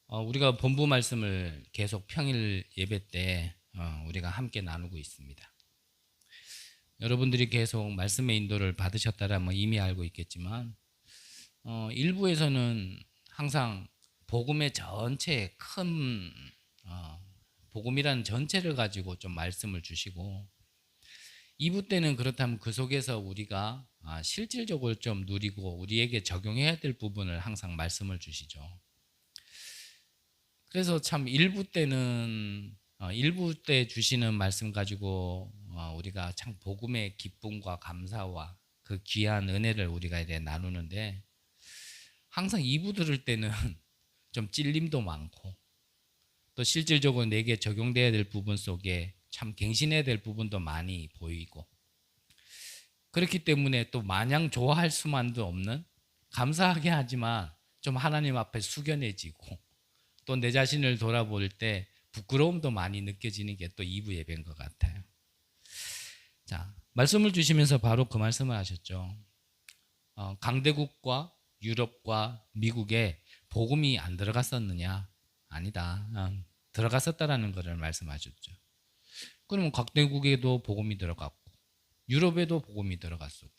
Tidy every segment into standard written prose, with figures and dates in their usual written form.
어, 우리가 본부 말씀을 계속 평일 예배 때 우리가 함께 나누고 있습니다. 여러분들이 계속 말씀의 인도를 받으셨다라면 이미 알고 있겠지만 일부에서는 항상 복음의 전체 큰 복음이라는 전체를 가지고 좀 말씀을 주시고 2부 때는 그렇다면 그 속에서 우리가 실질적으로 좀 누리고 우리에게 적용해야 될 부분을 항상 말씀을 주시죠. 그래서 참 일부 때는 일부 때 주시는 말씀 가지고 우리가 참 복음의 기쁨과 감사와 그 귀한 은혜를 우리가 이제 나누는데 항상 2부 들을 때는 좀 찔림도 많고 또 실질적으로 내게 적용돼야 될 부분 속에 참 갱신해야 될 부분도 많이 보이고 그렇기 때문에 또 마냥 좋아할 수만도 없는 감사하게 하지만 좀 하나님 앞에 숙연해지고 또 내 자신을 돌아볼 때 부끄러움도 많이 느껴지는 게 또 2부 예배인 것 같아요. 자, 말씀을 주시면서 바로 그 말씀을 하셨죠. 강대국과 유럽과 미국에 복음이 안 들어갔었느냐? 아니다. 들어갔었다라는 것을 말씀하셨죠. 그러면 강대국에도 복음이 들어갔고 유럽에도 복음이 들어갔었고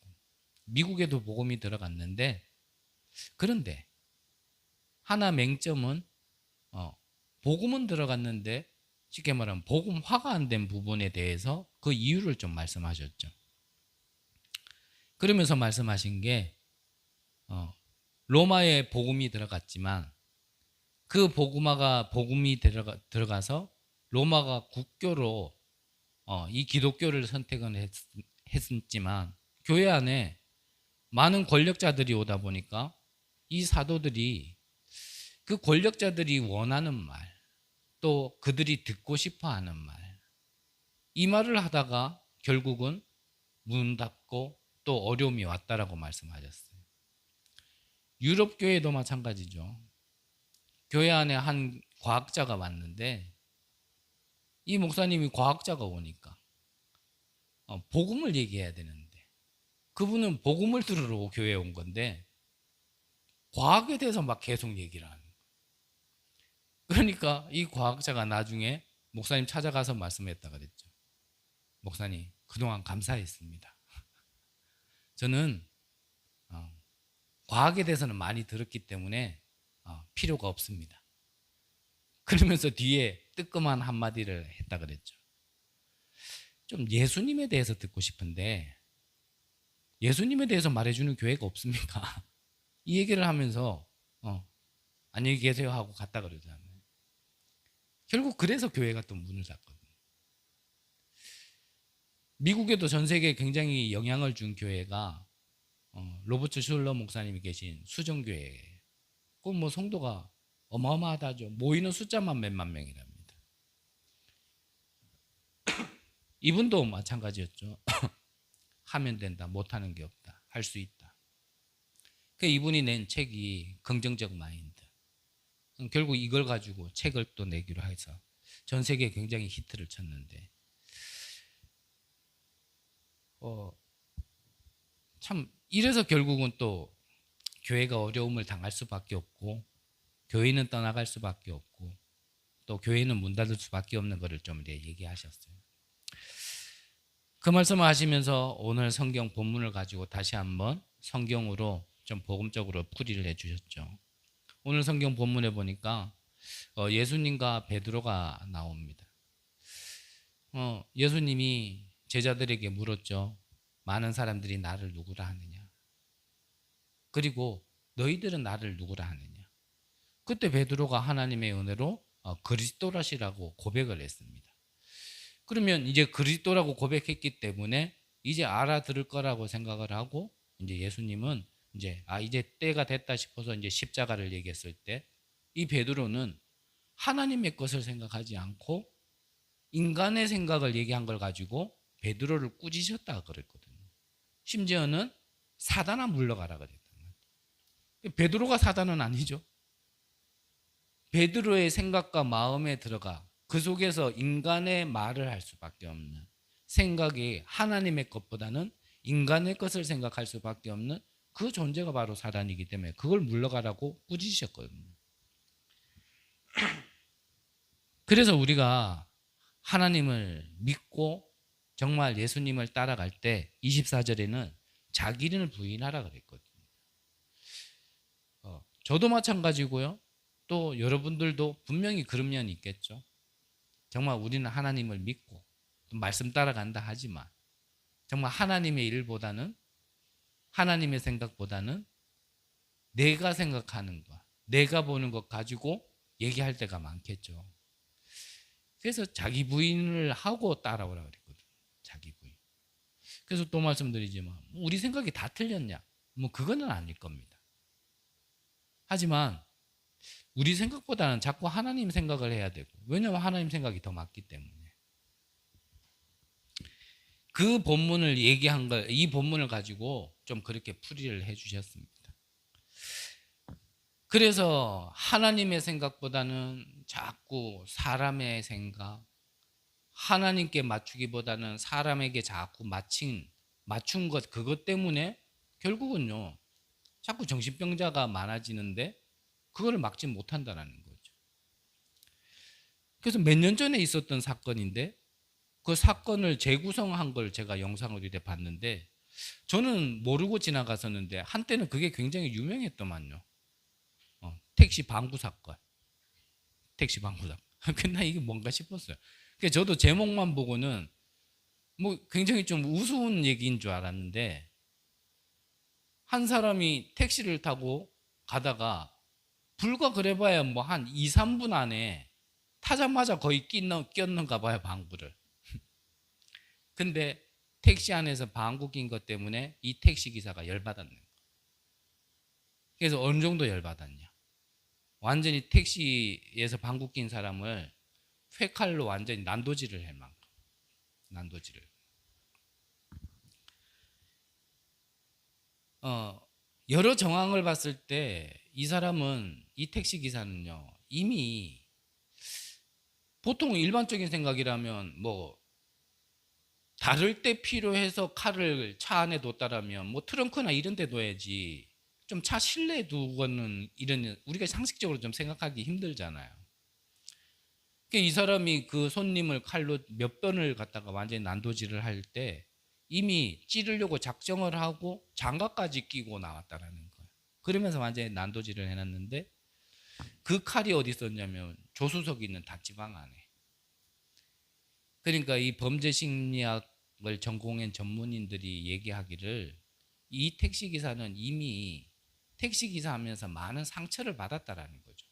미국에도 복음이 들어갔는데 그런데 하나 맹점은 복음은 들어갔는데 쉽게 말하면 복음화가 안 된 부분에 대해서 그 이유를 좀 말씀하셨죠. 그러면서 말씀하신 게 로마에 복음이 들어갔지만 그 복음이 들어가서 로마가 국교로 이 기독교를 선택은 했지만 교회 안에 많은 권력자들이 오다 보니까 이 사도들이 그 권력자들이 원하는 말, 또 그들이 듣고 싶어 하는 말, 이 말을 하다가 결국은 문 닫고 또 어려움이 왔다라고 말씀하셨어요. 유럽 교회도 마찬가지죠. 교회 안에 한 과학자가 왔는데 이 목사님이 과학자가 오니까 복음을 얘기해야 되는데 그분은 복음을 들으러 교회에 온 건데 과학에 대해서 막 계속 얘기를 하는 거예요. 그러니까 이 과학자가 나중에 목사님 찾아가서 말씀했다 그랬죠. 목사님, 그동안 감사했습니다. 저는 과학에 대해서는 많이 들었기 때문에 필요가 없습니다. 그러면서 뒤에 뜨끔한 한마디를 했다 그랬죠. 좀 예수님에 대해서 듣고 싶은데 예수님에 대해서 말해주는 교회가 없습니까? 이 얘기를 하면서 안녕히 계세요 하고 갔다 그러잖아요. 결국 그래서 교회가 또 문을 닫거든요. 미국에도 전 세계에 굉장히 영향을 준 교회가 로버트 슐러 목사님이 계신 수정교회예요. 그건 뭐 성도가 어마어마하다죠. 모이는 숫자만 몇만 명이랍니다. 이분도 마찬가지였죠. 하면 된다, 못하는 게 없다, 할 수 있다. 그 이분이 낸 책이 긍정적 마인드. 결국 이걸 가지고 책을 또 내기로 해서 전 세계에 굉장히 히트를 쳤는데 참 이래서 결국은 또 교회가 어려움을 당할 수밖에 없고 교회는 떠나갈 수밖에 없고 또 교회는 문 닫을 수밖에 없는 것을 좀 얘기하셨어요. 그 말씀을 하시면서 오늘 성경 본문을 가지고 다시 한번 성경으로 좀 복음적으로 풀이를 해주셨죠. 오늘 성경 본문에 보니까 예수님과 베드로가 나옵니다. 예수님이 제자들에게 물었죠. 많은 사람들이 나를 누구라 하느냐? 그리고 너희들은 나를 누구라 하느냐? 그때 베드로가 하나님의 은혜로 그리스도라시라고 고백을 했습니다. 그러면 이제 그리스도라고 고백했기 때문에 이제 알아들을 거라고 생각을 하고 이제 예수님은 이제 때가 됐다 싶어서 이제 십자가를 얘기했을 때 이 베드로는 하나님의 것을 생각하지 않고 인간의 생각을 얘기한 걸 가지고 베드로를 꾸짖었다 그랬거든요. 심지어는 사단아 물러가라 그랬단 말이에요. 베드로가 사단은 아니죠. 베드로의 생각과 마음에 들어가 그 속에서 인간의 말을 할 수밖에 없는 생각이 하나님의 것보다는 인간의 것을 생각할 수밖에 없는 그 존재가 바로 사단이기 때문에 그걸 물러가라고 꾸짖으셨거든요. 그래서 우리가 하나님을 믿고 정말 예수님을 따라갈 때 24절에는 자기를 부인하라 그랬거든요. 저도 마찬가지고요. 또 여러분들도 분명히 그런 면이 있겠죠. 정말 우리는 하나님을 믿고 말씀 따라간다 하지만 정말 하나님의 일보다는, 하나님의 생각보다는 내가 생각하는 것, 내가 보는 것 가지고 얘기할 때가 많겠죠. 그래서 자기 부인을 하고 따라오라고 그랬거든요. 자기 부인. 그래서 또 말씀드리지만 우리 생각이 다 틀렸냐? 뭐 그거는 아닐 겁니다. 하지만 우리 생각보다는 자꾸 하나님 생각을 해야 되고, 왜냐하면 하나님 생각이 더 맞기 때문에. 그 본문을 얘기한 걸, 이 본문을 가지고 좀 그렇게 풀이를 해 주셨습니다. 그래서 하나님의 생각보다는 자꾸 사람의 생각, 하나님께 맞추기보다는 사람에게 자꾸 맞춘 것, 그것 때문에 결국은요 자꾸 정신병자가 많아지는데 그거를 막지 못한다는 거죠. 그래서 몇 년 전에 있었던 사건인데 그 사건을 재구성한 걸 제가 영상으로 이렇게 봤는데 저는 모르고 지나갔었는데 한때는 그게 굉장히 유명했더만요. 택시 방구 사건. 택시 방구 사건. 근데 이게 뭔가 싶었어요. 그래서 저도 제목만 보고는 뭐 굉장히 좀 우스운 얘기인 줄 알았는데 한 사람이 택시를 타고 가다가 불과 그래봐야 뭐 한 2, 3분 안에 타자마자 거의 꼈는가 봐요, 방구를. 근데 택시 안에서 방구 낀 것 때문에 이 택시 기사가 열받았는 거예요. 그래서 어느 정도 열받았냐? 완전히 택시에서 방구 낀 사람을 회칼로 완전히 난도질을 할 만큼. 난도질을. 여러 정황을 봤을 때 이 사람은, 이 택시 기사는요, 이미 보통 일반적인 생각이라면 뭐 다를 때 필요해서 칼을 차 안에 뒀다라면 뭐 트렁크나 이런 데 둬야지, 좀 차 실내에 두고는, 이런 우리가 상식적으로 좀 생각하기 힘들잖아요. 이 사람이 그 손님을 칼로 몇 번을 갖다가 완전히 난도질을 할 때 이미 찌르려고 작정을 하고 장갑까지 끼고 나왔다라는 거예요. 그러면서 완전히 난도질을 해놨는데 그 칼이 어디 있었냐면 조수석에 있는 다찌방 안에. 그러니까 이 범죄 심리학을 전공한 전문인들이 얘기하기를 이 택시기사는 이미 택시기사 하면서 많은 상처를 받았다라는 거죠.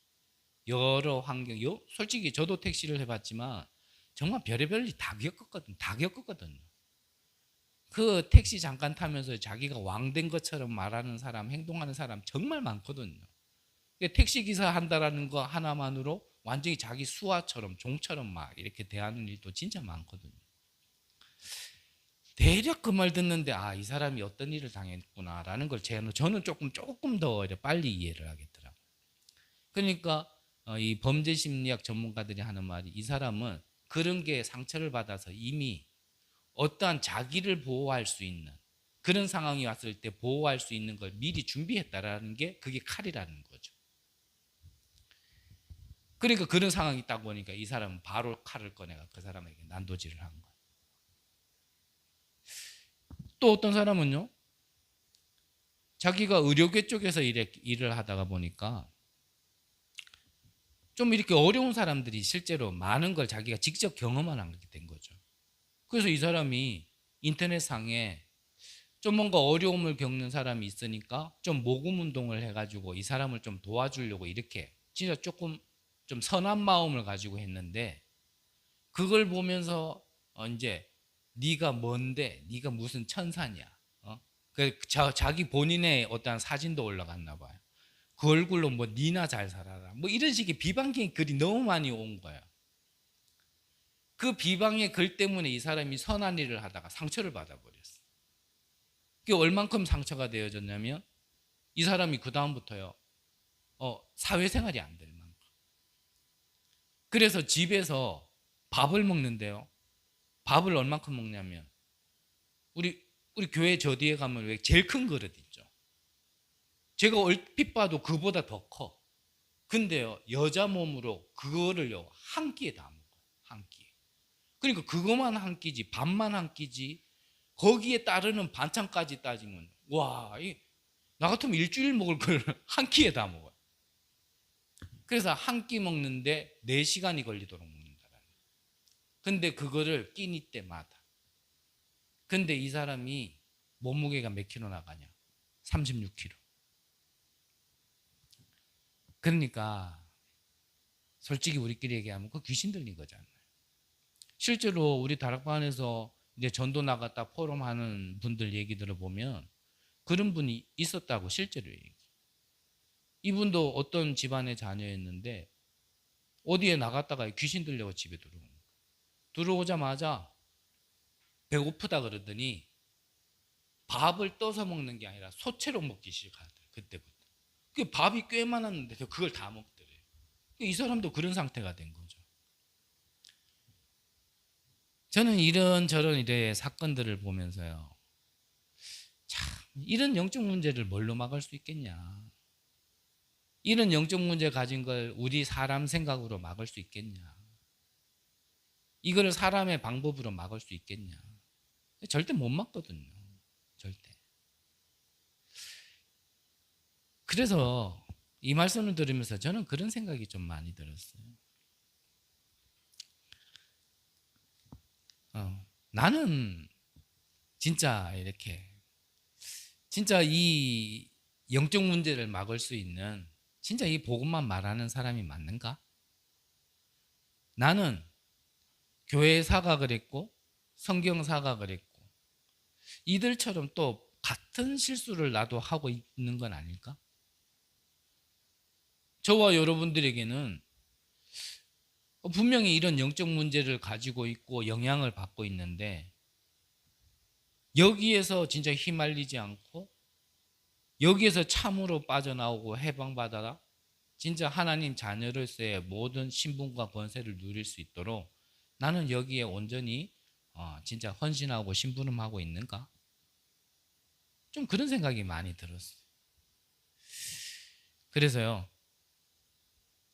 여러 환경, 솔직히 저도 택시를 해봤지만 정말 별의별 일 다 겪었거든요. 그 택시 잠깐 타면서 자기가 왕된 것처럼 말하는 사람, 행동하는 사람 정말 많거든요. 택시 기사 한다라는 거 하나만으로 완전히 자기 수하처럼, 종처럼 막 이렇게 대하는 일도 진짜 많거든요. 대략 그 말 듣는데 이 사람이 어떤 일을 당했구나라는 걸 저는 조금 더 빨리 이해를 하겠더라고요. 그러니까 이 범죄 심리학 전문가들이 하는 말이, 이 사람은 그런 게 상처를 받아서 이미 어떠한 자기를 보호할 수 있는 그런 상황이 왔을 때 보호할 수 있는 걸 미리 준비했다라는 게 그게 칼이라는 거죠. 그러니까 그런 상황이 딱 보니까 이 사람은 바로 칼을 꺼내가 그 사람에게 난도질을 한 거예요. 또 어떤 사람은요, 자기가 의료계 쪽에서 일을 하다가 보니까 좀 이렇게 어려운 사람들이 실제로 많은 걸 자기가 직접 경험하게 된 거죠. 그래서 이 사람이 인터넷상에 좀 뭔가 어려움을 겪는 사람이 있으니까 좀 모금 운동을 해가지고 이 사람을 좀 도와주려고 이렇게 진짜 조금 좀 선한 마음을 가지고 했는데, 그걸 보면서 이제 네가 뭔데, 네가 무슨 천사냐, 자기 본인의 어떠한 사진도 올라갔나 봐요. 그 얼굴로 뭐 니나 잘 살아라 뭐 이런 식의 비방의 글이 너무 많이 온 거예요. 그 비방의 글 때문에 이 사람이 선한 일을 하다가 상처를 받아버렸어요. 그게 얼만큼 상처가 되어졌냐면 이 사람이 그 다음부터요 사회생활이 안 될 만큼. 그래서 집에서 밥을 먹는데요, 밥을 얼만큼 먹냐면 우리 교회 저 뒤에 가면 왜 제일 큰 그릇 있죠. 제가 얼핏 봐도 그보다 더 커. 근데요, 여자 몸으로 그거를요, 한 끼에 다 먹어요. 한 끼에. 그러니까 그것만 한 끼지, 밥만 한 끼지, 거기에 따르는 반찬까지 따지면, 와, 나 같으면 일주일 먹을 걸 한 끼에 다 먹어요. 그래서 한 끼 먹는데 4시간이 걸리도록 먹는다라는 거예요. 근데 그거를 끼니 때마다. 근데 이 사람이 몸무게가 몇 킬로 나가냐? 36킬로. 그러니까 솔직히 우리끼리 얘기하면 그 귀신 들린 거잖아요. 실제로 우리 다락방 안에서 이제 전도 나갔다 포럼하는 분들 얘기 들어보면 그런 분이 있었다고 실제로 얘기. 이분도 어떤 집안의 자녀였는데 어디에 나갔다가 귀신 들려고 집에 들어오는 거예요. 들어오자마자 배고프다 그러더니 밥을 떠서 먹는 게 아니라 소채로 먹기 시작하더래요. 그때부터. 그 밥이 꽤 많았는데 그걸 다 먹더래요. 이 사람도 그런 상태가 된 거죠. 저는 이런저런 이래 사건들을 보면서요, 참 이런 영적 문제를 뭘로 막을 수 있겠냐, 이런 영적 문제 가진 걸 우리 사람 생각으로 막을 수 있겠냐, 이거를 사람의 방법으로 막을 수 있겠냐. 절대 못 막거든요. 절대. 그래서 이 말씀을 들으면서 저는 그런 생각이 좀 많이 들었어요. 나는 진짜 이렇게 진짜 이 영적 문제를 막을 수 있는 진짜 이 복음만 말하는 사람이 맞는가? 나는 교회사가 그랬고 성경사가 그랬고 이들처럼 또 같은 실수를 나도 하고 있는 건 아닐까? 저와 여러분들에게는 분명히 이런 영적 문제를 가지고 있고 영향을 받고 있는데 여기에서 진짜 휘말리지 않고 여기에서 참으로 빠져나오고 해방받아라 진짜 하나님 자녀로서의 모든 신분과 권세를 누릴 수 있도록 나는 여기에 온전히 진짜 헌신하고 심부름하고 있는가? 좀 그런 생각이 많이 들었어요. 그래서요,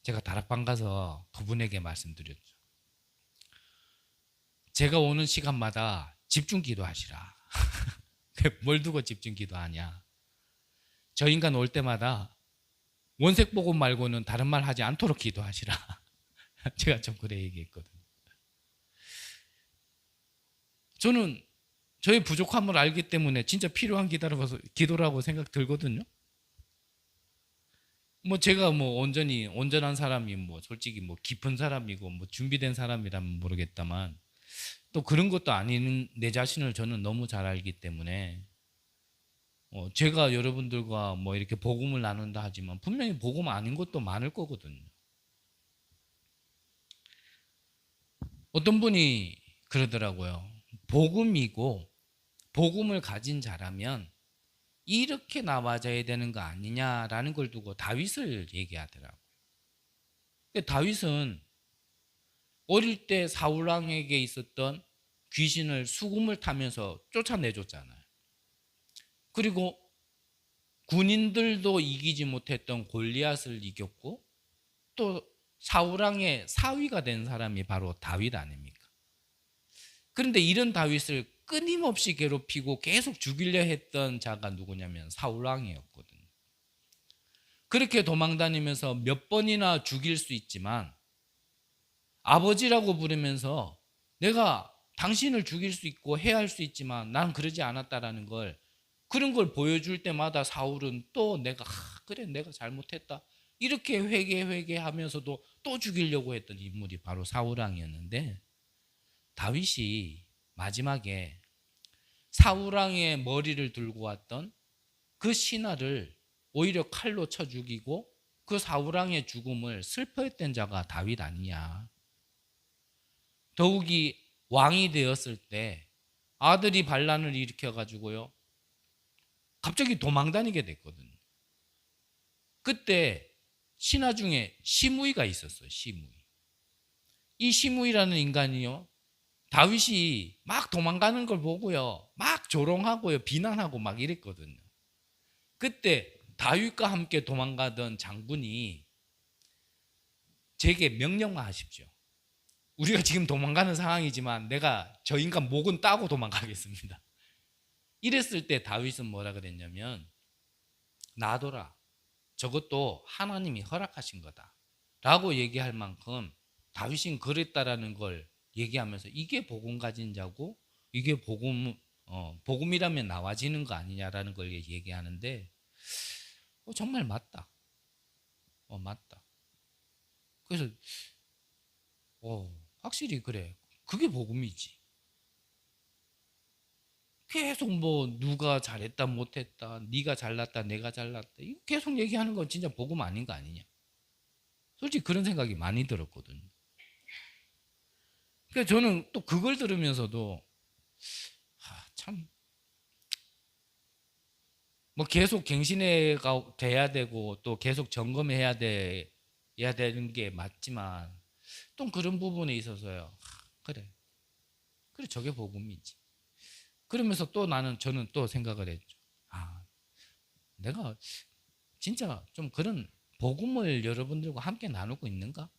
제가 다락방 가서 그분에게 말씀드렸죠. 제가 오는 시간마다 집중 기도하시라. 뭘 두고 집중 기도하냐? 저 인간 올 때마다 원색 복음 말고는 다른 말 하지 않도록 기도하시라. 제가 좀 그래 얘기했거든요. 저는 저의 부족함을 알기 때문에 진짜 필요한 기도라고 생각 들거든요. 뭐 제가 뭐 온전한 사람이 뭐 솔직히 뭐 깊은 사람이고 뭐 준비된 사람이라면 모르겠다만 또 그런 것도 아닌 내 자신을 저는 너무 잘 알기 때문에 제가 여러분들과 뭐 이렇게 복음을 나눈다 하지만 분명히 복음 아닌 것도 많을 거거든요. 어떤 분이 그러더라고요. 복음이고 복음을 가진 자라면 이렇게 나와줘야 되는 거 아니냐라는 걸 두고 다윗을 얘기하더라고요. 다윗은 어릴 때 사울왕에게 있었던 귀신을 수금을 타면서 쫓아내줬잖아요. 그리고 군인들도 이기지 못했던 골리앗을 이겼고 또 사울왕의 사위가 된 사람이 바로 다윗 아닙니까? 그런데 이런 다윗을 끊임없이 괴롭히고 계속 죽이려 했던 자가 누구냐면 사울왕이었거든요. 그렇게 도망다니면서 몇 번이나 죽일 수 있지만 아버지라고 부르면서 내가 당신을 죽일 수 있고 해야 할 수 있지만 난 그러지 않았다라는 걸 그런 걸 보여줄 때마다 사울은 또 내가 그래 내가 잘못했다 이렇게 회개하면서도 또 죽이려고 했던 인물이 바로 사울왕이었는데 다윗이 마지막에 사울왕의 머리를 들고 왔던 그 신하를 오히려 칼로 쳐 죽이고 그 사울왕의 죽음을 슬퍼했던 자가 다윗 아니냐. 더욱이 왕이 되었을 때 아들이 반란을 일으켜가지고요 갑자기 도망다니게 됐거든요. 그때 신하 중에 시므이가 있었어요. 시므이. 이 시므이라는 인간이요 다윗이 막 도망가는 걸 보고요 막 조롱하고요 비난하고 막 이랬거든요. 그때 다윗과 함께 도망가던 장군이 제게 명령만 하십시오. 우리가 지금 도망가는 상황이지만 내가 저 인간 목은 따고 도망가겠습니다. 이랬을 때 다윗은 뭐라 그랬냐면, 놔둬라. 저것도 하나님이 허락하신 거다 라고 얘기할 만큼 다윗은 그랬다라는 걸 얘기하면서, 이게 복음 가진 자고 이게 복음이라면 나와지는 거 아니냐라는 걸 얘기하는데, 정말 맞다. 맞다. 그래서 확실히 그래. 그게 복음이지. 계속 뭐 누가 잘했다 못했다, 네가 잘났다 내가 잘났다, 이거 계속 얘기하는 건 진짜 복음 아닌 거 아니냐. 솔직히 그런 생각이 많이 들었거든요. 그러니까 저는 또 그걸 들으면서도 참, 뭐 계속 갱신회가 돼야 되고 또 계속 점검해야 되는 게 맞지만, 또 그런 부분에 있어서요, 그래 저게 복음이지. 그러면서 또 저는 또 생각을 했죠. 내가 진짜 좀 그런 복음을 여러분들과 함께 나누고 있는가?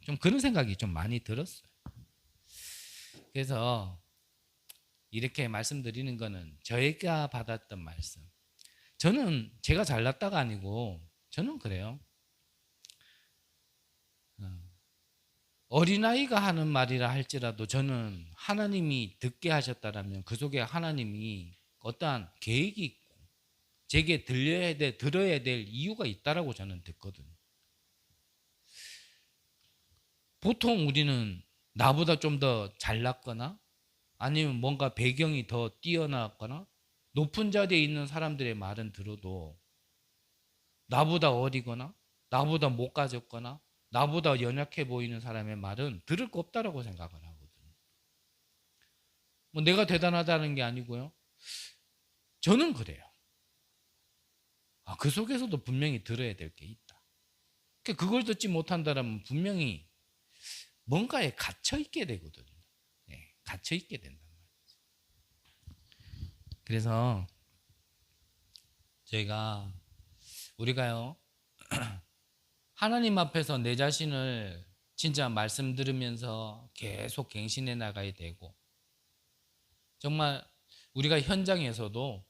좀 그런 생각이 좀 많이 들었어요. 그래서 이렇게 말씀드리는 거는 저희가 받았던 말씀. 저는 제가 잘났다가 아니고, 저는 그래요. 어린아이가 하는 말이라 할지라도 저는 하나님이 듣게 하셨다라면 그 속에 하나님이 어떠한 계획이 있고 제게 들어야 될 이유가 있다라고 저는 듣거든요. 보통 우리는 나보다 좀 더 잘났거나 아니면 뭔가 배경이 더 뛰어났거나 높은 자리에 있는 사람들의 말은 들어도 나보다 어리거나 나보다 못 가졌거나 나보다 연약해 보이는 사람의 말은 들을 거 없다라고 생각을 하거든요. 뭐 내가 대단하다는 게 아니고요, 저는 그래요. 그 속에서도 분명히 들어야 될 게 있다. 그걸 듣지 못한다면 분명히 뭔가에 갇혀 있게 되거든요. 갇혀 있게 된단 말이죠. 그래서 우리가요 하나님 앞에서 내 자신을 진짜 말씀 들으면서 계속 갱신해 나가야 되고, 정말 우리가 현장에서도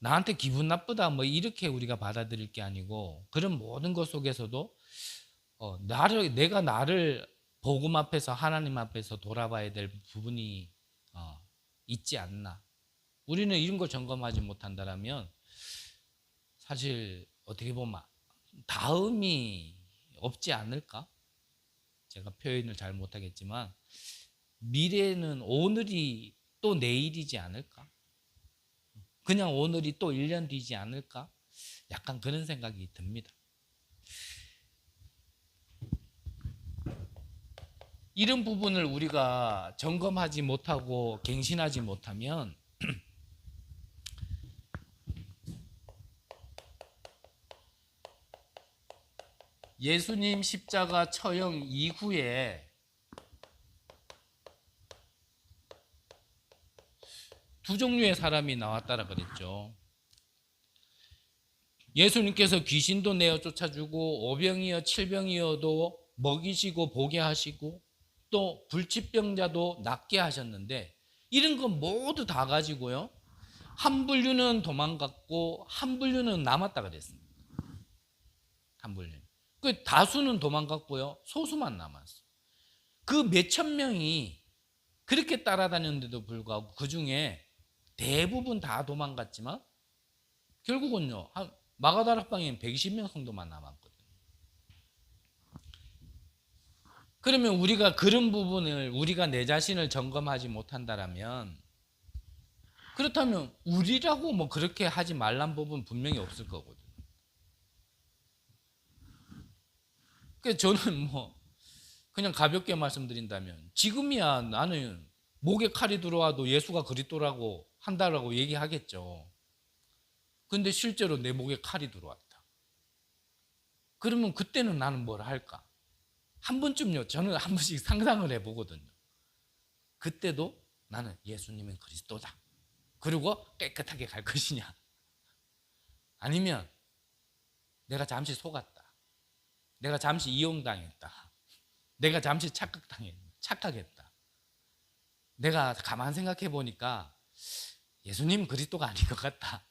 나한테 기분 나쁘다 뭐 이렇게 우리가 받아들일 게 아니고, 그런 모든 것 속에서도 내가 나를 복음 앞에서 하나님 앞에서 돌아봐야 될 부분이 있지 않나. 우리는 이런 걸 점검하지 못한다면 사실 어떻게 보면 다음이 없지 않을까? 제가 표현을 잘 못하겠지만 미래는 오늘이 또 내일이지 않을까? 그냥 오늘이 또 1년 뒤지 않을까? 약간 그런 생각이 듭니다. 이런 부분을 우리가 점검하지 못하고 갱신하지 못하면 예수님 십자가 처형 이후에 두 종류의 사람이 나왔다라 그랬죠. 예수님께서 귀신도 내어 쫓아주고 오병이어 칠병이어도 먹이시고 보게 하시고 또 불치병자도 낫게 하셨는데, 이런 건 모두 다 가지고요, 한 분류는 도망갔고 한 분류는 남았다 그랬습니다. 한 분류. 그 다수는 도망갔고요, 소수만 남았어요. 그 몇천 명이 그렇게 따라다녔는데도 불구하고 그 중에 대부분 다 도망갔지만 결국은요, 마가다락방에 120명 정도만 남았거든요. 그러면 우리가 그런 부분을 우리가 내 자신을 점검하지 못한다라면, 그렇다면 우리라고 뭐 그렇게 하지 말란 부분 분명히 없을 거거든요. 그래서 저는 뭐 그냥 가볍게 말씀드린다면, 지금이야 나는 목에 칼이 들어와도 예수가 그리스도라고 한다라고 얘기하겠죠. 근데 실제로 내 목에 칼이 들어왔다. 그러면 그때는 나는 뭘 할까? 한 번쯤요, 저는 한 번씩 상상을 해보거든요. 그때도 나는 예수님은 그리스도다. 그리고 깨끗하게 갈 것이냐? 아니면 내가 잠시 속았다. 내가 잠시 이용당했다. 내가 잠시 착각했다. 내가 가만 생각해 보니까 예수님 그리스도가 아닌 것 같다.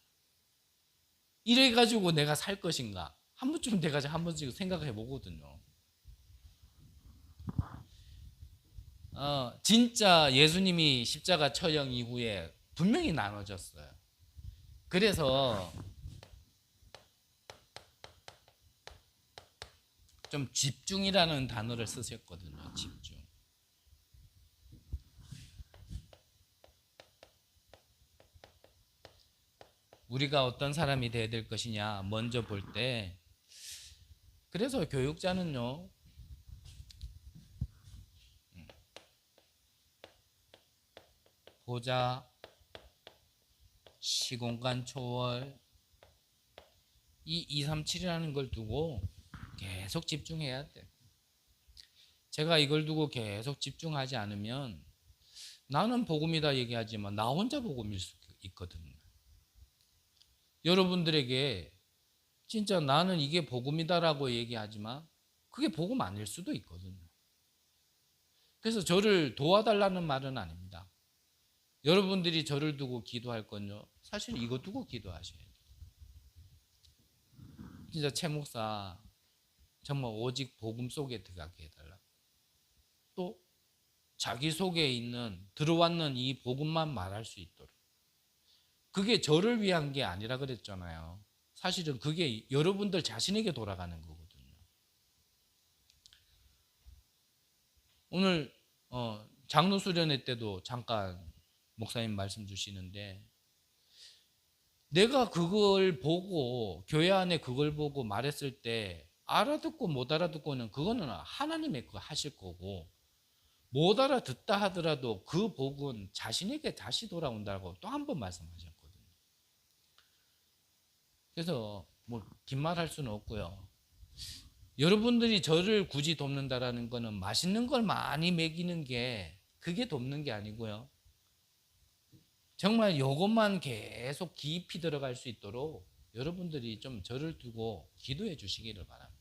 이래 가지고 내가 살 것인가? 한 번쯤 내가 한 번씩 생각해 보거든요. 진짜 예수님이 십자가 처형 이후에 분명히 나눠졌어요. 그래서 좀 집중이라는 단어를 쓰셨거든요. 집중. 우리가 어떤 사람이 돼야 될 것이냐 먼저 볼 때, 그래서 교육자는요, 보좌, 시공간 초월, 이 2, 3, 7이라는 걸 두고 계속 집중해야 돼. 제가 이걸 두고 계속 집중하지 않으면 나는 복음이다 얘기하지만 나 혼자 복음일 수 있거든요. 여러분들에게 진짜 나는 이게 복음이다라고 얘기하지만 그게 복음 아닐 수도 있거든요. 그래서 저를 도와달라는 말은 아닙니다. 여러분들이 저를 두고 기도할 건요, 사실 이거 두고 기도하셔야 돼요. 진짜 최 목사 정말 오직 복음 속에 들어가게 해달라. 또 자기 속에 있는 들어왔는 이 복음만 말할 수 있도록. 그게 저를 위한 게 아니라 그랬잖아요. 사실은 그게 여러분들 자신에게 돌아가는 거거든요. 오늘 장로 수련회 때도 잠깐 목사님 말씀 주시는데, 내가 그걸 보고 교회 안에 그걸 보고 말했을 때 알아듣고 못 알아듣고는 그거는 하나님의 그 하실 거고, 못 알아듣다 하더라도 그 복은 자신에게 다시 돌아온다고 또 한 번 말씀하셨거든요. 그래서 뭐 긴 말 할 수는 없고요. 여러분들이 저를 굳이 돕는다라는 거는 맛있는 걸 많이 먹이는 게 그게 돕는 게 아니고요. 정말 이것만 계속 깊이 들어갈 수 있도록 여러분들이 좀 저를 두고 기도해 주시기를 바랍니다.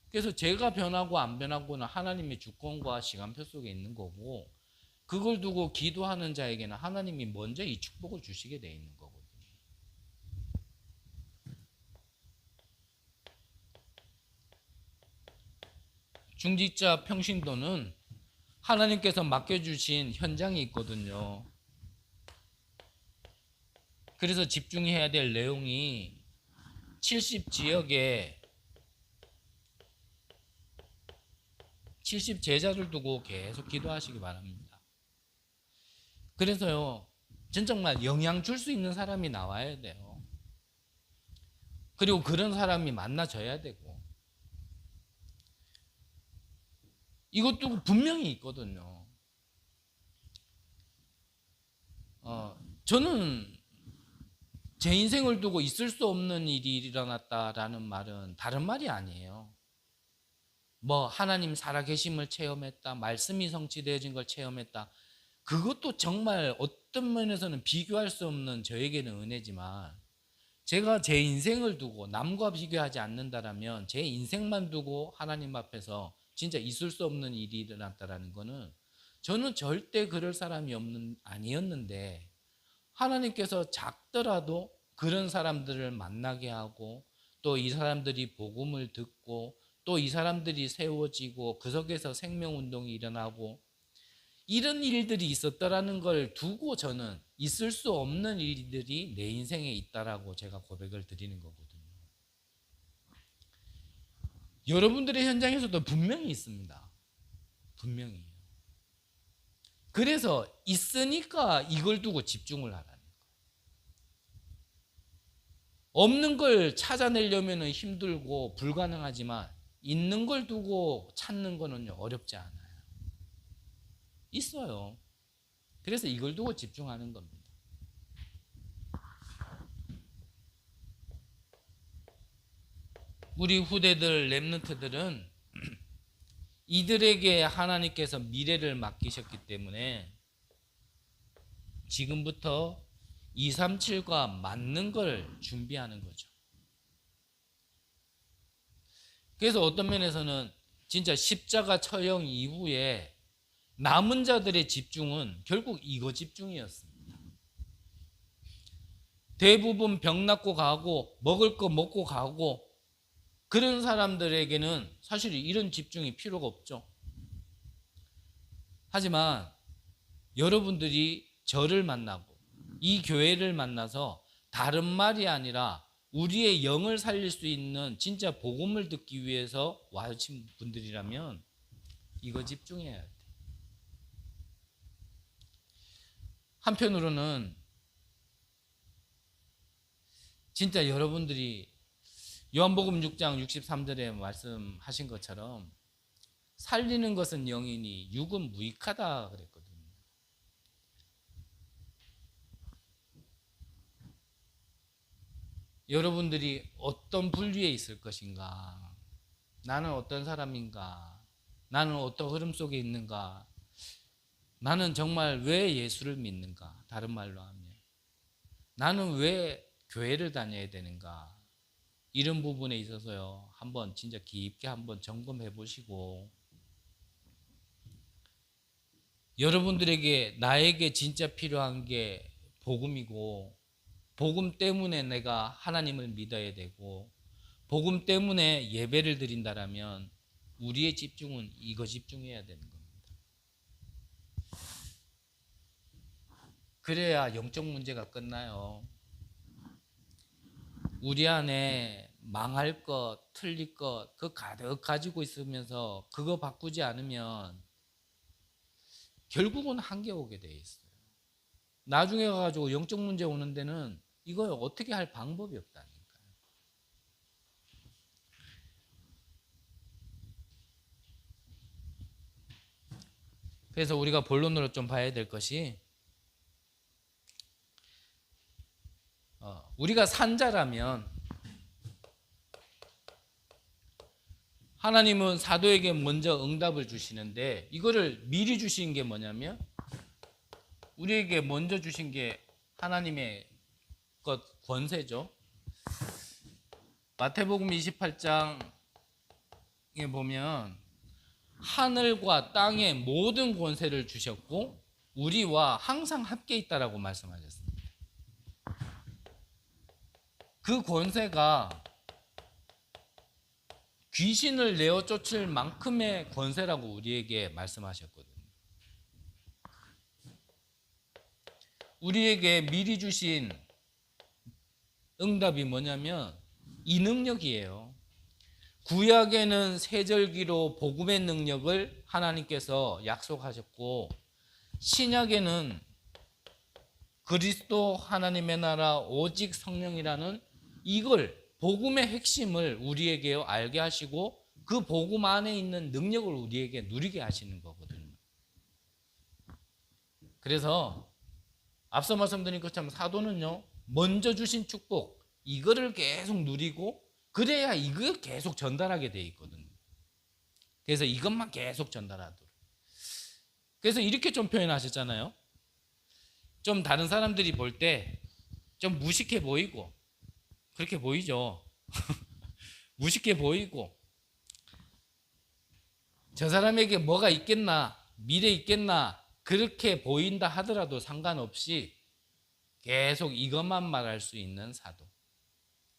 그래서 제가 변하고 안 변하고는 하나님의 주권과 시간표 속에 있는 거고, 그걸 두고 기도하는 자에게는 하나님이 먼저 이 축복을 주시게 돼 있는 거거든요. 중직자 평신도는 하나님께서 맡겨주신 현장이 있거든요. 그래서 집중해야 될 내용이 70지역에 70 제자를 두고 계속 기도하시기 바랍니다. 그래서요, 정말 영향 줄 수 있는 사람이 나와야 돼요. 그리고 그런 사람이 만나져야 되고, 이것도 분명히 있거든요. 저는 제 인생을 두고 있을 수 없는 일이 일어났다라는 말은 다른 말이 아니에요. 뭐 하나님 살아계심을 체험했다, 말씀이 성취되어진 걸 체험했다, 그것도 정말 어떤 면에서는 비교할 수 없는 저에게는 은혜지만, 제가 제 인생을 두고 남과 비교하지 않는다라면 제 인생만 두고 하나님 앞에서 진짜 있을 수 없는 일이 일어났다라는 거는, 저는 절대 그럴 사람이 아니었는데 하나님께서 작더라도 그런 사람들을 만나게 하고, 또 이 사람들이 복음을 듣고, 또 이 사람들이 세워지고 그 속에서 생명운동이 일어나고, 이런 일들이 있었다라는 걸 두고 저는 있을 수 없는 일들이 내 인생에 있다라고 제가 고백을 드리는 거거든요. 여러분들의 현장에서도 분명히 있습니다. 분명히. 그래서 있으니까 이걸 두고 집중을 하라는 거예요. 없는 걸 찾아내려면 힘들고 불가능하지만 있는 걸 두고 찾는 거는 어렵지 않아요. 있어요. 그래서 이걸 두고 집중하는 겁니다. 우리 후대들 렘넌트들은 이들에게 하나님께서 미래를 맡기셨기 때문에 지금부터 237과 맞는 걸 준비하는 거죠. 그래서 어떤 면에서는 진짜 십자가 처형 이후에 남은 자들의 집중은 결국 이거 집중이었습니다. 대부분 병 낫고 가고 먹을 거 먹고 가고 그런 사람들에게는 사실 이런 집중이 필요가 없죠. 하지만 여러분들이 저를 만나고 이 교회를 만나서 다른 말이 아니라 우리의 영을 살릴 수 있는 진짜 복음을 듣기 위해서 와주신 분들이라면 이거 집중해야 돼. 한편으로는 진짜 여러분들이 요한복음 6장 63절에 말씀하신 것처럼 살리는 것은 영이니 육은 무익하다 그랬거든요. 여러분들이 어떤 분류에 있을 것인가? 나는 어떤 사람인가? 나는 어떤 흐름 속에 있는가? 나는 정말 왜 예수를 믿는가? 다른 말로 하면 나는 왜 교회를 다녀야 되는가? 이런 부분에 있어서요, 한번 진짜 깊게 한번 점검해 보시고, 여러분들에게 나에게 진짜 필요한 게 복음이고, 복음 때문에 내가 하나님을 믿어야 되고, 복음 때문에 예배를 드린다라면 우리의 집중은 이거 집중해야 되는 겁니다. 그래야 영적 문제가 끝나요. 우리 안에 망할 것, 틀릴 것, 그 가득 가지고 있으면서 그거 바꾸지 않으면 결국은 한계 오게 돼 있어요. 나중에 가가지고 영적 문제 오는 데는 이거 어떻게 할 방법이 없다니까요. 그래서 우리가 본론으로 좀 봐야 될 것이, 우리가 산자라면 하나님은 사도에게 먼저 응답을 주시는데, 이거를 미리 주신 게 뭐냐면 우리에게 먼저 주신 게 하나님의 것 권세죠. 마태복음 28장에 보면 하늘과 땅의 모든 권세를 주셨고 우리와 항상 함께 있다라고 말씀하셨습니다. 그 권세가 귀신을 내어 쫓을 만큼의 권세라고 우리에게 말씀하셨거든요. 우리에게 미리 주신 응답이 뭐냐면 이 능력이에요. 구약에는 세절기로 복음의 능력을 하나님께서 약속하셨고, 신약에는 그리스도 하나님의 나라 오직 성령이라는 이걸 복음의 핵심을 우리에게 알게 하시고 그 복음 안에 있는 능력을 우리에게 누리게 하시는 거거든요. 그래서 앞서 말씀드린 것처럼 사도는요, 먼저 주신 축복 이거를 계속 누리고 그래야 이거 계속 전달하게 돼 있거든요. 그래서 이것만 계속 전달하도록. 그래서 이렇게 좀 표현하셨잖아요. 좀 다른 사람들이 볼 때 좀 무식해 보이고 그렇게 보이죠. 무식해 보이고 저 사람에게 뭐가 있겠나, 미래 있겠나 그렇게 보인다 하더라도 상관없이 계속 이것만 말할 수 있는 사도,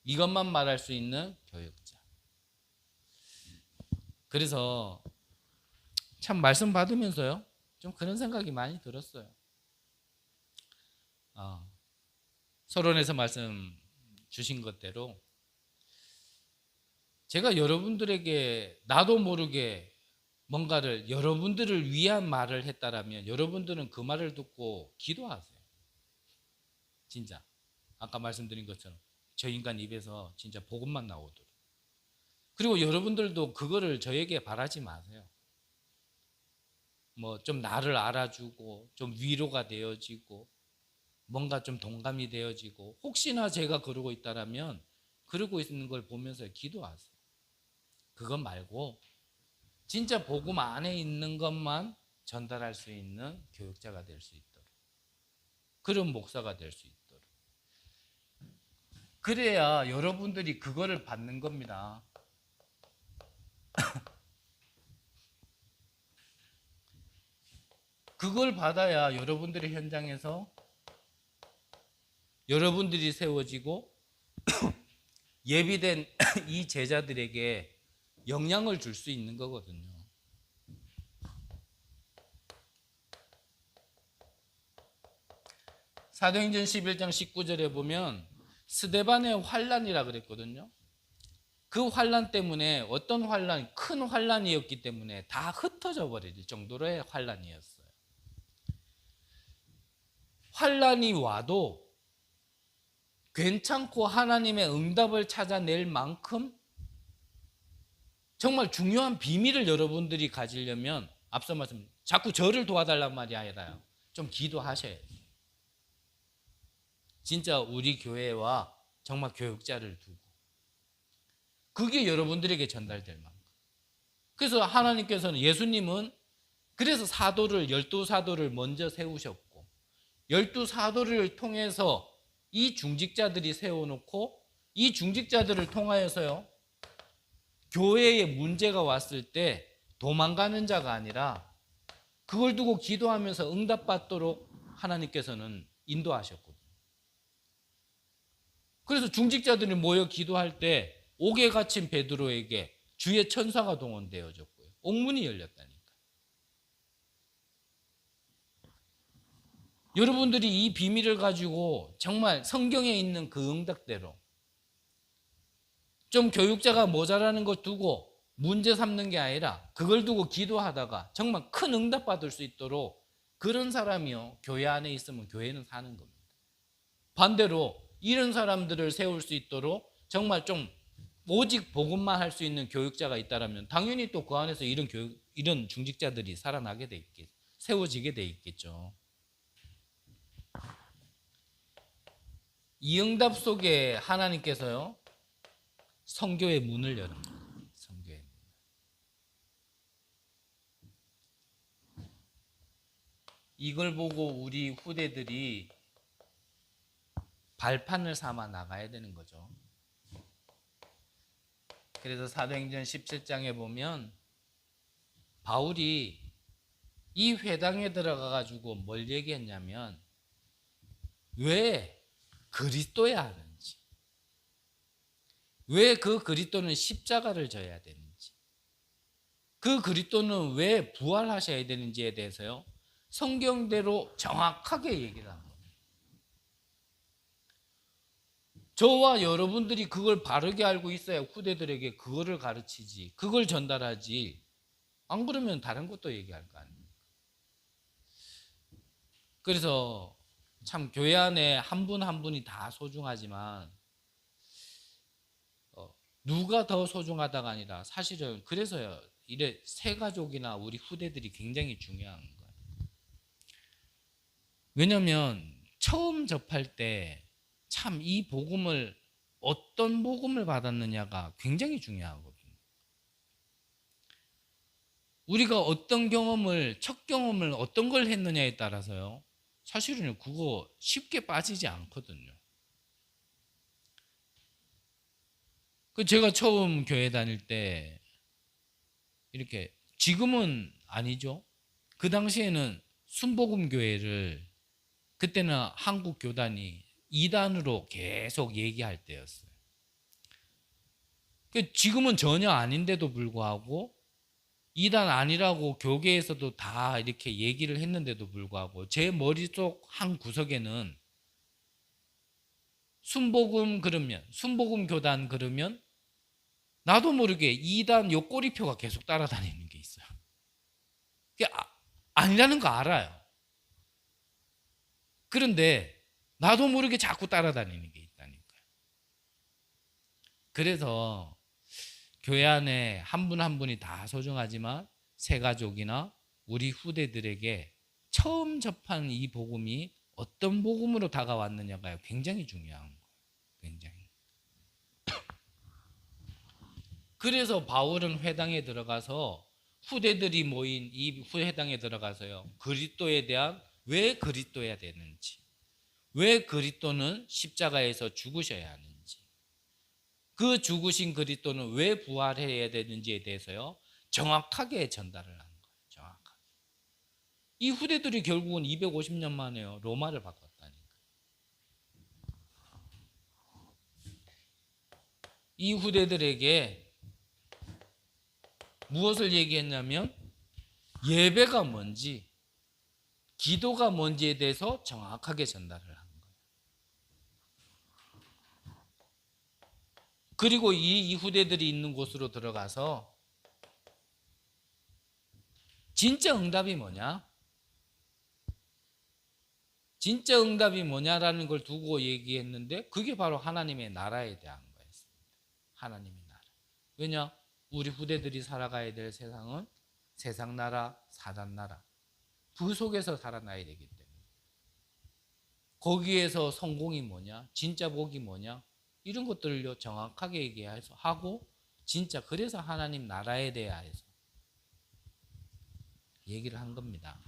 이것만 말할 수 있는 교역자. 그래서 참 말씀 받으면서요, 좀 그런 생각이 많이 들었어요. 서론에서 말씀 주신 것대로 제가 여러분들에게 나도 모르게 뭔가를 여러분들을 위한 말을 했다라면 여러분들은 그 말을 듣고 기도하세요. 진짜 아까 말씀드린 것처럼 저 인간 입에서 진짜 복음만 나오도록. 그리고 여러분들도 그거를 저에게 바라지 마세요. 뭐 좀 나를 알아주고 좀 위로가 되어지고 뭔가 좀 동감이 되어지고, 혹시나 제가 그러고 있다라면 그러고 있는 걸 보면서 기도하세요. 그것 말고 진짜 복음 안에 있는 것만 전달할 수 있는 교육자가 될 수 있도록, 그런 목사가 될 수 있도록. 그래야 여러분들이 그거를 받는 겁니다. 그걸 받아야 여러분들의 현장에서 여러분들이 세워지고 예비된 이 제자들에게 영향을 줄 수 있는 거거든요. 사도행전 11장 19절에 보면 스데반의 환란이라 그랬거든요. 그 환란 때문에 어떤 환란, 큰 환란이었기 때문에 다 흩어져 버릴 정도로의 환란이었어요. 환란이 와도 괜찮고 하나님의 응답을 찾아낼 만큼 정말 중요한 비밀을 여러분들이 가지려면 앞서 말씀 자꾸 저를 도와달란 말이 아니라요. 좀 기도하셔야 돼요. 진짜 우리 교회와 정말 교육자를 두고 그게 여러분들에게 전달될 만큼. 그래서 하나님께서는 예수님은 그래서 사도를 12사도를 먼저 세우셨고 12사도를 통해서 이 중직자들이 세워놓고 이 중직자들을 통하여서요 교회에 문제가 왔을 때 도망가는 자가 아니라 그걸 두고 기도하면서 응답받도록 하나님께서는 인도하셨거든요. 그래서 중직자들이 모여 기도할 때 옥에 갇힌 베드로에게 주의 천사가 동원되어졌고요. 옥문이 열렸다니까. 여러분들이 이 비밀을 가지고 정말 성경에 있는 그 응답대로 좀 교육자가 모자라는 것 두고 문제 삼는 게 아니라 그걸 두고 기도하다가 정말 큰 응답 받을 수 있도록 그런 사람이요 교회 안에 있으면 교회는 사는 겁니다. 반대로 이런 사람들을 세울 수 있도록 정말 좀 오직 복음만 할 수 있는 교육자가 있다면 당연히 또 그 안에서 이런 중직자들이 살아나게 돼 있겠, 세워지게 돼 있겠죠. 이 응답 속에 하나님께서요 선교의 문을 여는 거예요. 선교의 문. 이걸 보고 우리 후대들이 발판을 삼아 나가야 되는 거죠. 그래서 사도행전 17장에 보면 바울이 이 회당에 들어가 가지고 뭘 얘기했냐면 왜 그리스도야 하는지, 왜 그 그리스도는 십자가를 져야 되는지, 그 그리스도는 왜 부활하셔야 되는지에 대해서요 성경대로 정확하게 얘기를 합니다. 저와 여러분들이 그걸 바르게 알고 있어야 후대들에게 그거를 가르치지, 그걸 전달하지. 안 그러면 다른 것도 얘기할 거 아닙니까? 그래서 참 교회 안에 한 분 한 분이 다 소중하지만 누가 더 소중하다가 아니라 사실은 그래서요 이래 새 가족이나 우리 후대들이 굉장히 중요한 거예요. 왜냐하면 처음 접할 때 참 이 복음을 어떤 복음을 받았느냐가 굉장히 중요하거든요. 우리가 어떤 경험을 첫 경험을 어떤 걸 했느냐에 따라서요 사실은 그거 쉽게 빠지지 않거든요. 그 제가 처음 교회 다닐 때 이렇게 지금은 아니죠. 그 당시에는 순복음 교회를 그때는 한국 교단이 2단으로 계속 얘기할 때였어요. 지금은 전혀 아닌데도 불구하고 2단 아니라고 교계에서도 다 이렇게 얘기를 했는데도 불구하고 제 머릿속 한 구석에는 순복음 그러면 순복음 교단 그러면 나도 모르게 2단 요 꼬리표가 계속 따라다니는 게 있어요. 그게 아니라는 거 알아요. 그런데 나도 모르게 자꾸 따라다니는 게 있다니까요. 그래서 교회 안에 한 분 한 분이 다 소중하지만 새 가족이나 우리 후대들에게 처음 접한 이 복음이 어떤 복음으로 다가왔느냐가 굉장히 중요한 거예요. 굉장히. 그래서 바울은 회당에 들어가서 후대들이 모인 이 회당에 들어가서요. 그리스도에 대한 왜 그리스도야 되는지, 왜 그리스도는 십자가에서 죽으셔야 하는지, 그 죽으신 그리스도는 왜 부활해야 되는지에 대해서요 정확하게 전달을 하는 거예요. 정확하게. 이 후대들이 결국은 250년 만에요 로마를 바꿨다니까. 이 후대들에게 무엇을 얘기했냐면 예배가 뭔지 기도가 뭔지에 대해서 정확하게 전달을 한 거예요. 그리고 이 후대들이 있는 곳으로 들어가서 진짜 응답이 뭐냐? 진짜 응답이 뭐냐라는 걸 두고 얘기했는데 그게 바로 하나님의 나라에 대한 거였습니다. 하나님의 나라. 왜냐? 우리 후대들이 살아가야 될 세상은 세상 나라, 사단 나라. 그 속에서 살아나야 되기 때문에. 거기에서 성공이 뭐냐? 진짜 복이 뭐냐? 이런 것들을 정확하게 얘기해서 하고 진짜 그래서 하나님 나라에 대해서 얘기를 한 겁니다.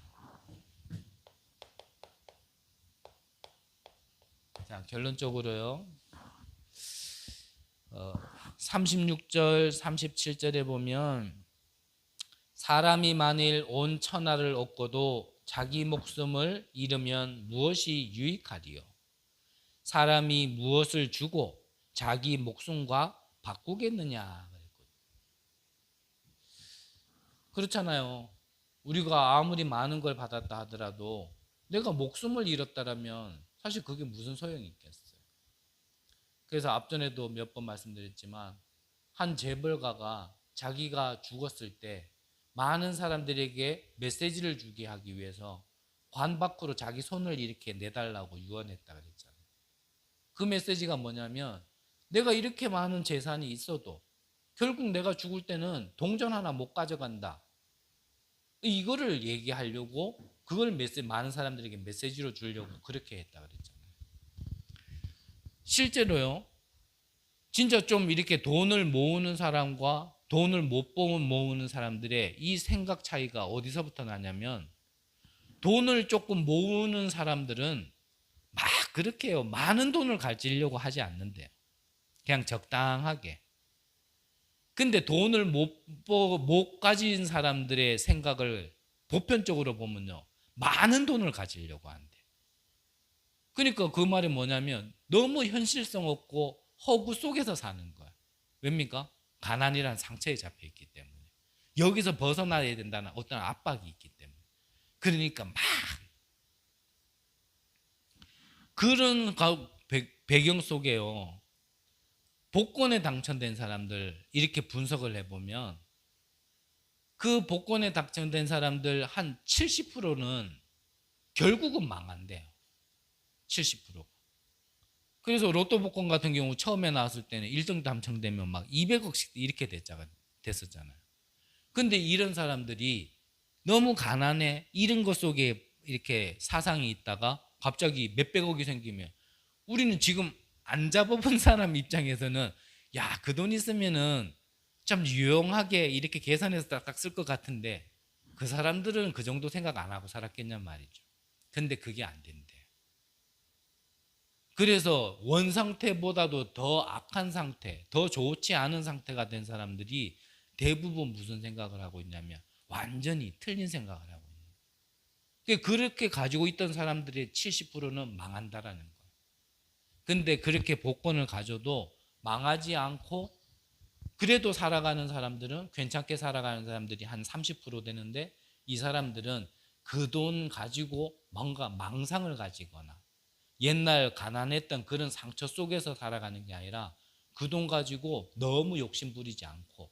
자, 결론적으로요. 36절, 37절에 보면 사람이 만일 온 천하를 얻고도 자기 목숨을 잃으면 무엇이 유익하리요? 사람이 무엇을 주고 자기 목숨과 바꾸겠느냐? 그렇잖아요. 우리가 아무리 많은 걸 받았다 하더라도 내가 목숨을 잃었다라면 사실 그게 무슨 소용이 있겠어요. 그래서 앞전에도 몇 번 말씀드렸지만 한 재벌가가 자기가 죽었을 때 많은 사람들에게 메시지를 주게 하기 위해서 관 밖으로 자기 손을 이렇게 내달라고 유언했다 그랬잖아요. 그 메시지가 뭐냐면 내가 이렇게 많은 재산이 있어도 결국 내가 죽을 때는 동전 하나 못 가져간다. 이거를 얘기하려고 그걸 많은 사람들에게 메시지로 주려고 그렇게 했다 그랬잖아요. 실제로요. 진짜 좀 이렇게 돈을 모으는 사람과 돈을 못 모으는 사람들의 이 생각 차이가 어디서부터 나냐면 돈을 조금 모으는 사람들은 막 그렇게요. 많은 돈을 가지려고 하지 않는데요. 그냥 적당하게. 근데 돈을 못 가진 사람들의 생각을 보편적으로 보면요. 많은 돈을 가지려고 한대. 그러니까 그 말이 뭐냐면 너무 현실성 없고 허구 속에서 사는 거야. 왜입니까? 가난이란 상처에 잡혀 있기 때문에. 여기서 벗어나야 된다는 어떤 압박이 있기 때문에. 그러니까 막 그런 배경 속에요. 복권에 당첨된 사람들 이렇게 분석을 해보면 그 복권에 당첨된 사람들 한 70%는 결국은 망한대요. 70%가. 그래서 로또 복권 같은 경우 처음에 나왔을 때는 1등 당첨되면 막 200억씩 이렇게 됐었잖아요. 근데 이런 사람들이 너무 가난해 이런 것 속에 이렇게 사상이 있다가 갑자기 몇백억이 생기면 우리는 지금 안 잡아본 사람 입장에서는 야, 그 돈 있으면은 참 유용하게 이렇게 계산해서 딱 쓸 것 같은데 그 사람들은 그 정도 생각 안 하고 살았겠냔 말이죠. 근데 그게 안 된대. 그래서 원 상태보다도 더 악한 상태, 더 좋지 않은 상태가 된 사람들이 대부분 무슨 생각을 하고 있냐면 완전히 틀린 생각을 하고 있는 거예요. 그렇게 가지고 있던 사람들의 70%는 망한다라는 거예요. 근데 그렇게 복권을 가져도 망하지 않고 그래도 살아가는 사람들은 괜찮게 살아가는 사람들이 한 30% 되는데 이 사람들은 그 돈 가지고 뭔가 망상을 가지거나 옛날 가난했던 그런 상처 속에서 살아가는 게 아니라 그 돈 가지고 너무 욕심 부리지 않고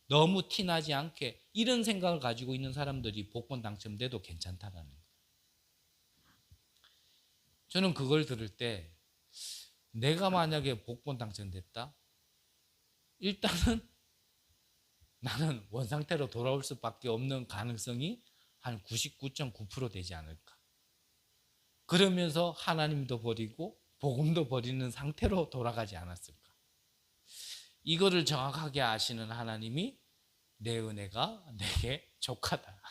너무 티나지 않게 이런 생각을 가지고 있는 사람들이 복권 당첨돼도 괜찮다라는 거예요. 저는 그걸 들을 때 내가 만약에 복권 당첨됐다? 일단은 나는 원상태로 돌아올 수밖에 없는 가능성이 한 99.9% 되지 않을까. 그러면서 하나님도 버리고 복음도 버리는 상태로 돌아가지 않았을까. 이거를 정확하게 아시는 하나님이 내 은혜가 내게 족하다.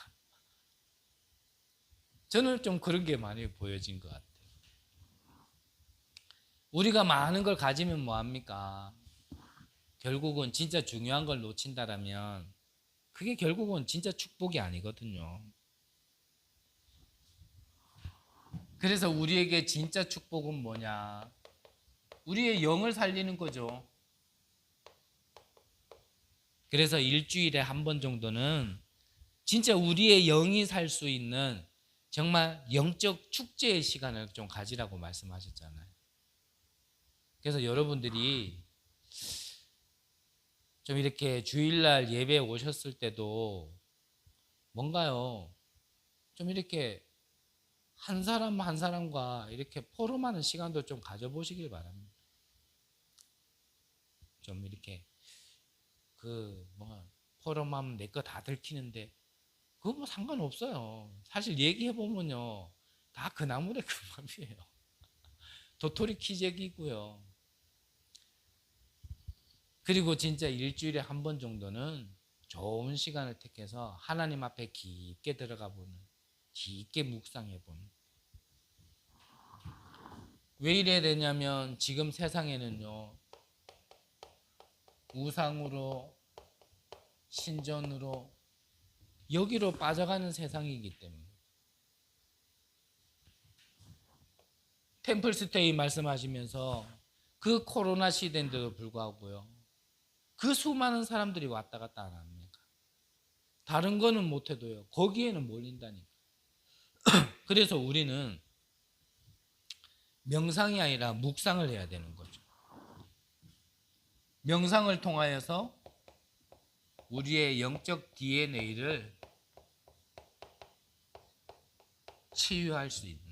저는 좀 그런 게 많이 보여진 것 같아요. 우리가 많은 걸 가지면 뭐합니까? 결국은 진짜 중요한 걸 놓친다라면 그게 결국은 진짜 축복이 아니거든요. 그래서 우리에게 진짜 축복은 뭐냐? 우리의 영을 살리는 거죠. 그래서 일주일에 한 번 정도는 진짜 우리의 영이 살 수 있는 정말 영적 축제의 시간을 좀 가지라고 말씀하셨잖아요. 그래서 여러분들이 좀 이렇게 주일날 예배에 오셨을 때도 뭔가요? 좀 이렇게 한 사람 한 사람과 이렇게 포럼하는 시간도 좀 가져보시길 바랍니다. 좀 이렇게 포럼하면 내 거 다 들키는데 그거 뭐 상관없어요. 사실 얘기해보면요 다 그 나물의 그 밥이에요. 도토리 키재기고요. 그리고 진짜 일주일에 한 번 정도는 좋은 시간을 택해서 하나님 앞에 깊게 들어가 보는, 깊게 묵상해 보는. 왜 이래야 되냐면 지금 세상에는요 우상으로, 신전으로, 여기로 빠져가는 세상이기 때문에. 템플스테이 말씀하시면서 그 코로나 시대인데도 불구하고요 그 수많은 사람들이 왔다 갔다 안 합니까? 다른 거는 못해도요 거기에는 몰린다니까. 그래서 우리는 명상이 아니라 묵상을 해야 되는 거죠. 명상을 통하여서 우리의 영적 DNA를 치유할 수 있는.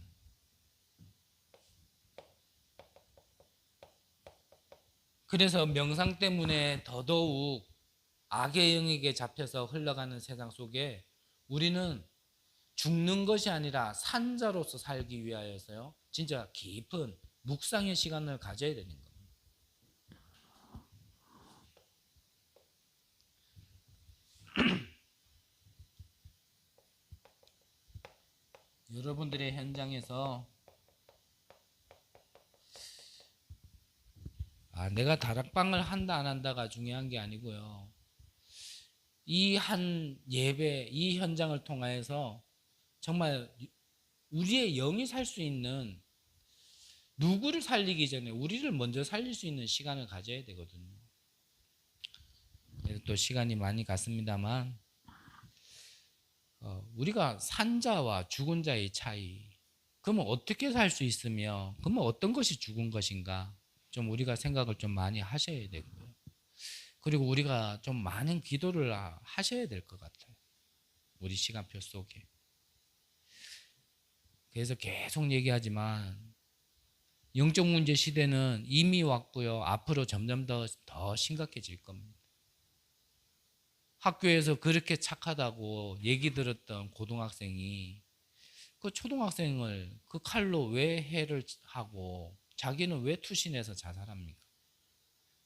그래서 명상 때문에 더더욱 악의 영에게 잡혀서 흘러가는 세상 속에 우리는 죽는 것이 아니라 산자로서 살기 위하여서요 진짜 깊은 묵상의 시간을 가져야 되는 겁니다. 여러분들의 현장에서 내가 다락방을 한다 안 한다가 중요한 게 아니고요 이 한 예배, 이 현장을 통하여서 정말 우리의 영이 살 수 있는, 누구를 살리기 전에 우리를 먼저 살릴 수 있는 시간을 가져야 되거든요. 그래서 또 시간이 많이 갔습니다만 우리가 산 자와 죽은 자의 차이, 그러면 어떻게 살 수 있으며 그러면 어떤 것이 죽은 것인가 좀 우리가 생각을 좀 많이 하셔야 되고요. 그리고 우리가 좀 많은 기도를 하셔야 될 것 같아요. 우리 시간표 속에. 그래서 계속 얘기하지만 영적 문제 시대는 이미 왔고요. 앞으로 점점 더 심각해질 겁니다. 학교에서 그렇게 착하다고 얘기 들었던 고등학생이 그 초등학생을 그 칼로 왜 해를 하고 자기는 왜 투신해서 자살합니까?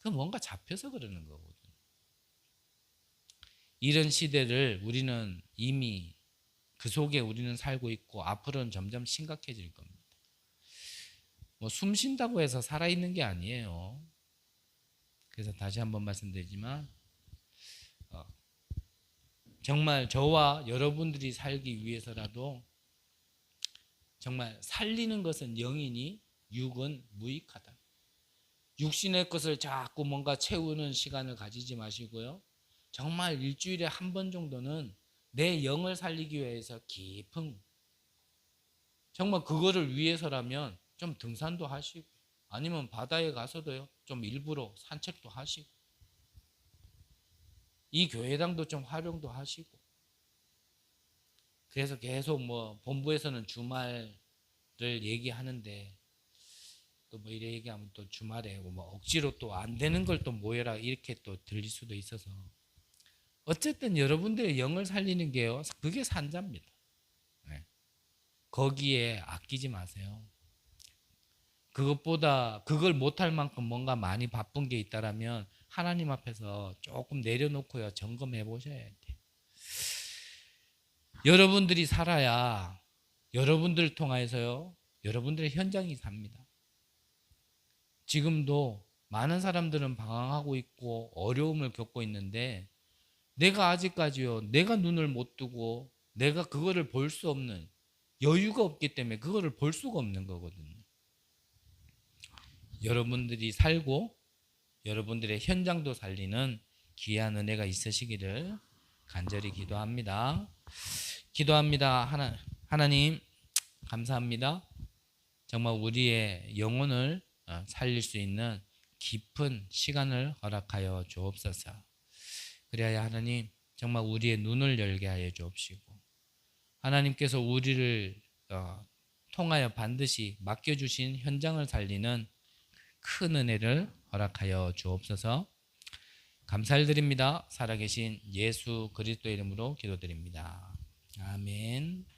그 뭔가 잡혀서 그러는 거거든요. 이런 시대를 우리는 이미 그 속에 우리는 살고 있고 앞으로는 점점 심각해질 겁니다. 뭐 숨 쉰다고 해서 살아있는 게 아니에요. 그래서 다시 한번 말씀드리지만 정말 저와 여러분들이 살기 위해서라도 정말 살리는 것은 영이니 육은 무익하다. 육신의 것을 자꾸 뭔가 채우는 시간을 가지지 마시고요. 정말 일주일에 한 번 정도는 내 영을 살리기 위해서 깊은, 정말 그거를 위해서라면 좀 등산도 하시고 아니면 바다에 가서도요 좀 일부러 산책도 하시고 이 교회당도 좀 활용도 하시고. 그래서 계속 뭐 본부에서는 주말을 얘기하는데 또 뭐 이래 얘기하면 또 주말에 뭐 억지로 또 안 되는 걸 또 모여라 이렇게 또 들릴 수도 있어서 어쨌든 여러분들의 영을 살리는 게요 그게 산자입니다. 네. 거기에 아끼지 마세요. 그것보다 그걸 못할 만큼 뭔가 많이 바쁜 게 있다라면 하나님 앞에서 조금 내려놓고요 점검해 보셔야 돼요. 여러분들이 살아야 여러분들을 통해서요 여러분들의 현장이 삽니다. 지금도 많은 사람들은 방황하고 있고 어려움을 겪고 있는데 내가 아직까지요, 내가 눈을 못 뜨고 내가 그거를 볼 수 없는 여유가 없기 때문에 그거를 볼 수가 없는 거거든요. 여러분들이 살고 여러분들의 현장도 살리는 귀한 은혜가 있으시기를 간절히 기도합니다. 기도합니다. 하나님 감사합니다. 정말 우리의 영혼을 살릴 수 있는 깊은 시간을 허락하여 주옵소서. 그래야 하나님 정말 우리의 눈을 열게 하여 주옵시고 하나님께서 우리를 통하여 반드시 맡겨주신 현장을 살리는 큰 은혜를 허락하여 주옵소서. 감사를 드립니다. 살아계신 예수 그리스도의 이름으로 기도드립니다. 아멘.